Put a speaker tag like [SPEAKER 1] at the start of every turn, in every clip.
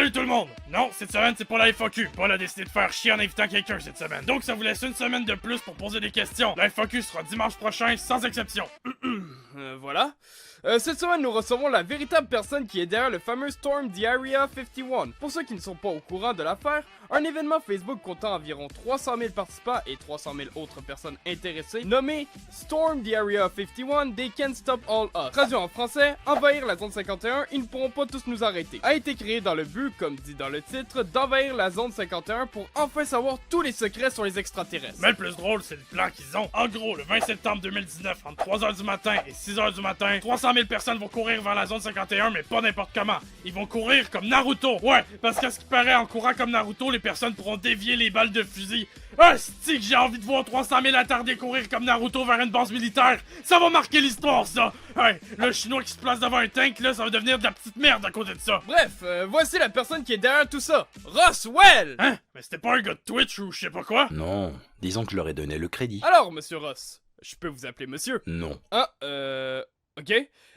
[SPEAKER 1] Salut tout le monde! Non, cette semaine c'est pas la FAQ. Paul a décidé de faire chier en invitant quelqu'un cette semaine. Donc ça vous laisse une semaine de plus pour poser des questions. La FAQ sera dimanche prochain, sans exception.
[SPEAKER 2] Voilà. Cette semaine, nous recevons la véritable personne qui est derrière le fameux Storm the Area 51. Pour ceux qui ne sont pas au courant de l'affaire, un événement Facebook comptant environ 300 000 participants et 300 000 autres personnes intéressées, nommé Storm the Area 51, They Can't Stop All Us. Traduit en français, envahir la zone 51, ils ne pourront pas tous nous arrêter. A été créé dans le but, comme dit dans le titre, d'envahir la zone 51 pour enfin savoir tous les secrets sur les extraterrestres.
[SPEAKER 1] Mais le plus drôle, c'est le plan qu'ils ont. En gros, le 20 septembre 2019, entre 3h du matin et 6h du matin, 300 000 personnes vont courir vers la zone 51, mais pas n'importe comment. Ils vont courir comme Naruto. Ouais, parce qu'à ce qui paraît, en courant comme Naruto, les personnes pourront dévier les balles de fusil. Ah, c'est que j'ai envie de voir 300 000 attardés courir comme Naruto vers une base militaire. Ça va marquer l'histoire, ça. Ouais, le chinois qui se place devant un tank, là, ça va devenir de la petite merde à côté de ça.
[SPEAKER 2] Bref, voici la personne qui est derrière tout ça. Rosswell!
[SPEAKER 1] Hein? Mais c'était pas un gars de Twitch ou je sais pas quoi?
[SPEAKER 3] Non, disons que je leur ai donné le crédit.
[SPEAKER 2] Alors, monsieur Ross, je peux vous appeler monsieur?
[SPEAKER 3] Non.
[SPEAKER 2] Ah, ok.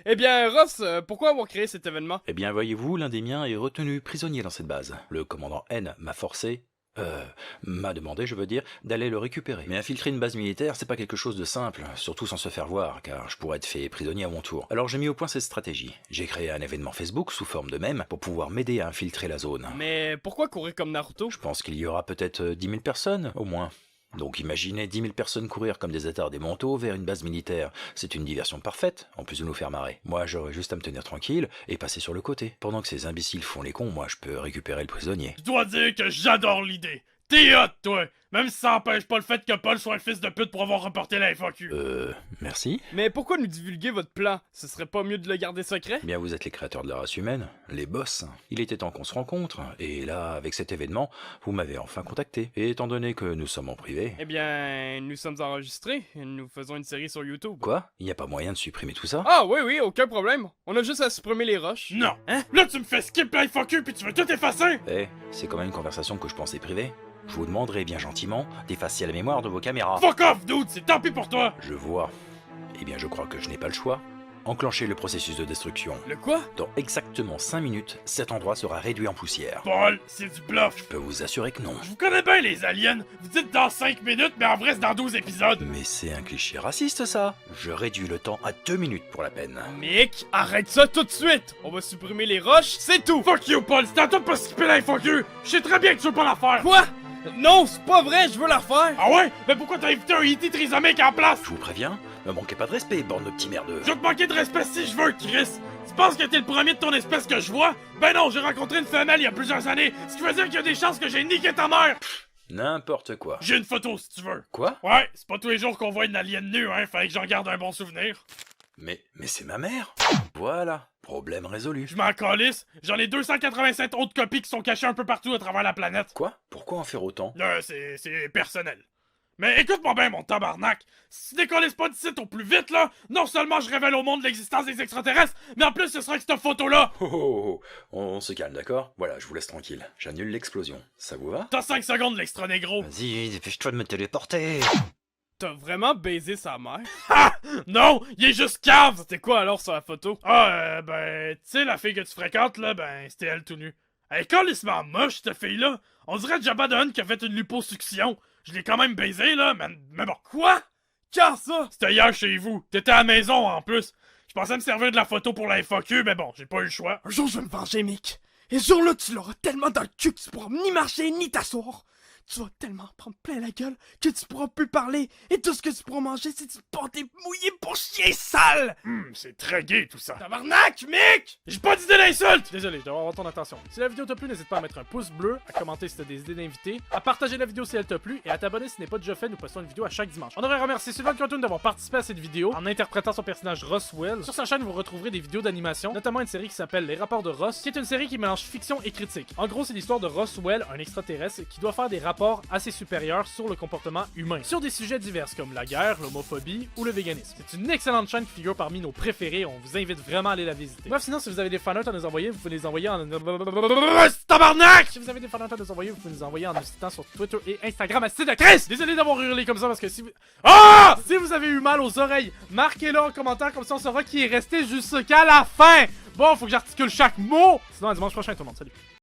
[SPEAKER 2] Eh bien, Ross, pourquoi avoir créé cet événement?
[SPEAKER 3] Eh bien, voyez-vous, l'un des miens est retenu prisonnier dans cette base. Le commandant N m'a demandé, je veux dire, d'aller le récupérer. Mais infiltrer une base militaire, c'est pas quelque chose de simple, surtout sans se faire voir, car je pourrais être fait prisonnier à mon tour. Alors j'ai mis au point cette stratégie. J'ai créé un événement Facebook sous forme de mème pour pouvoir m'aider à infiltrer la zone.
[SPEAKER 2] Mais pourquoi courir comme Naruto?
[SPEAKER 3] Je pense qu'il y aura peut-être 10 000 personnes, au moins. Donc imaginez 10 000 personnes courir comme des attardés mentaux vers une base militaire. C'est une diversion parfaite, en plus de nous faire marrer. Moi, j'aurais juste à me tenir tranquille et passer sur le côté. Pendant que ces imbéciles font les cons, moi, je peux récupérer le prisonnier.
[SPEAKER 1] Je dois dire que j'adore l'idée. T'es hot, toi! Même si ça empêche pas le fait que Paul soit un fils de pute pour avoir reporté la FAQ.
[SPEAKER 3] Merci.
[SPEAKER 2] Mais pourquoi nous divulguer votre plan? Ce serait pas mieux de le garder secret?
[SPEAKER 3] Bien, vous êtes les créateurs de la race humaine, les boss. Il était temps qu'on se rencontre, et là, avec cet événement, vous m'avez enfin contacté. Et étant donné que nous sommes en privé...
[SPEAKER 2] Eh bien, nous sommes enregistrés, nous faisons une série sur YouTube.
[SPEAKER 3] Quoi? Il n'y a pas moyen de supprimer tout ça?
[SPEAKER 2] Ah oui, aucun problème. On a juste à supprimer les rushs.
[SPEAKER 1] Non! Hein? Là, tu me fais skip la FAQ puis tu veux tout effacer!
[SPEAKER 3] Eh, c'est quand même une conversation que je pensais privée. Je vous demanderai bien gentiment d'effacer la mémoire de vos caméras.
[SPEAKER 1] Fuck off, dude! C'est tant pis pour toi!
[SPEAKER 3] Je vois. Eh bien, je crois que je n'ai pas le choix. Enclenchez le processus de destruction.
[SPEAKER 2] Le quoi?
[SPEAKER 3] Dans exactement 5 minutes, cet endroit sera réduit en poussière.
[SPEAKER 1] Paul, c'est du bluff!
[SPEAKER 3] Je peux vous assurer que non.
[SPEAKER 1] Je vous connais bien, les aliens! Vous dites dans 5 minutes, mais en vrai, c'est dans 12 épisodes!
[SPEAKER 3] Mais c'est un cliché raciste, ça. Je réduis le temps à 2 minutes pour la peine.
[SPEAKER 2] Mick, arrête ça tout de suite! On va supprimer les rushs, c'est tout!
[SPEAKER 1] Fuck you, Paul! C'est à toi de pas skipper la FAQ! Je sais très bien que tu veux pas la faire!
[SPEAKER 2] Quoi? Non, c'est pas vrai, je veux la faire!
[SPEAKER 1] Ah ouais? Mais pourquoi t'as invité un E.T. trisomique en place?
[SPEAKER 3] Je vous préviens, me manquez pas de respect, bande de petits merdeux.
[SPEAKER 1] Je vais te manquer de respect si je veux, Chris! Tu penses que t'es le premier de ton espèce que je vois? Ben non, j'ai rencontré une femelle il y a plusieurs années, ce qui veut dire qu'il y a des chances que j'ai niqué ta mère!
[SPEAKER 3] N'importe quoi.
[SPEAKER 1] J'ai une photo si tu veux.
[SPEAKER 3] Quoi?
[SPEAKER 1] Ouais, c'est pas tous les jours qu'on voit une alien nue, hein, fallait que j'en garde un bon souvenir.
[SPEAKER 3] Mais c'est ma mère. Voilà, problème résolu.
[SPEAKER 1] Je m'en calisse, j'en ai 287 autres copies qui sont cachées un peu partout à travers la planète.
[SPEAKER 3] Quoi? Pourquoi en faire autant?
[SPEAKER 1] C'est personnel. Mais écoute-moi bien, mon tabarnak. Si tu décolles pas d'ici au plus vite, là, non seulement je révèle au monde l'existence des extraterrestres, mais en plus ce sera avec cette photo-là.
[SPEAKER 3] On se calme, d'accord? Voilà, je vous laisse tranquille. J'annule l'explosion. Ça vous va?
[SPEAKER 1] T'as 5 secondes, l'extra négro.
[SPEAKER 3] Vas-y, dépêche-toi de me téléporter.
[SPEAKER 2] T'as vraiment baisé sa mère?
[SPEAKER 1] Ha! Non, il est juste cave.
[SPEAKER 2] C'était quoi alors sur la photo?
[SPEAKER 1] Ah, tu sais, la fille que tu fréquentes, là, c'était elle tout nu. Elle est calissement moche, cette fille-là. On dirait Jabba the Hutt qui a fait une liposuction. Je l'ai quand même baisé, là, mais bon.
[SPEAKER 2] Quoi? Quand ça?
[SPEAKER 1] C'était hier chez vous. T'étais à la maison, en plus. Je pensais me servir de la photo pour la FAQ, mais bon, j'ai pas eu le choix.
[SPEAKER 2] Un jour, je vais me venger, Mick. Et ce jour-là, tu l'auras tellement dans le cul que tu pourras ni marcher ni t'asseoir. Tu vas tellement prendre plein la gueule que tu pourras plus parler. Et tout ce que tu pourras manger, c'est du pâté mouillé pour chier sale.
[SPEAKER 1] C'est très gay, tout ça.
[SPEAKER 2] Tabarnak, Mick!
[SPEAKER 1] J'ai pas d'idée d'insulte!
[SPEAKER 4] Désolé, je dois avoir ton attention. Si la vidéo t'a plu, n'hésite pas à mettre un pouce bleu, à commenter si t'as des idées d'invités, à partager la vidéo si elle t'a plu et à t'abonner si ce n'est pas déjà fait. Nous postons une vidéo à chaque dimanche. On devrait remercier Sylvain Cartoon d'avoir participé à cette vidéo en interprétant son personnage Rosswell. Sur sa chaîne, vous retrouverez des vidéos d'animation, notamment une série qui s'appelle Les Rapports de Ross, qui est une série qui mélange fiction et critique. En gros, c'est l'histoire de Rosswell, un extraterrestre qui doit faire des rapports assez supérieurs sur le comportement humain, sur des sujets divers comme la guerre, l'homophobie ou le véganisme. C'est une excellente chaîne qui figure parmi nos préférés, on vous invite vraiment à aller la visiter. Bref, sinon, si vous avez des fanarts à nous envoyer, vous pouvez les envoyer en...
[SPEAKER 1] Tabarnak!
[SPEAKER 4] Si vous avez des fanarts à nous envoyer, vous pouvez nous envoyer en nous citant sur Twitter et Instagram à Steve de Chris! Désolé d'avoir hurlé comme ça parce que si vous...
[SPEAKER 1] Ah!
[SPEAKER 4] Si vous avez eu mal aux oreilles, marquez-le en commentaire comme ça on saura qui est resté jusqu'à la fin! Bon, faut que j'articule chaque mot! Sinon, à dimanche prochain tout le monde, salut!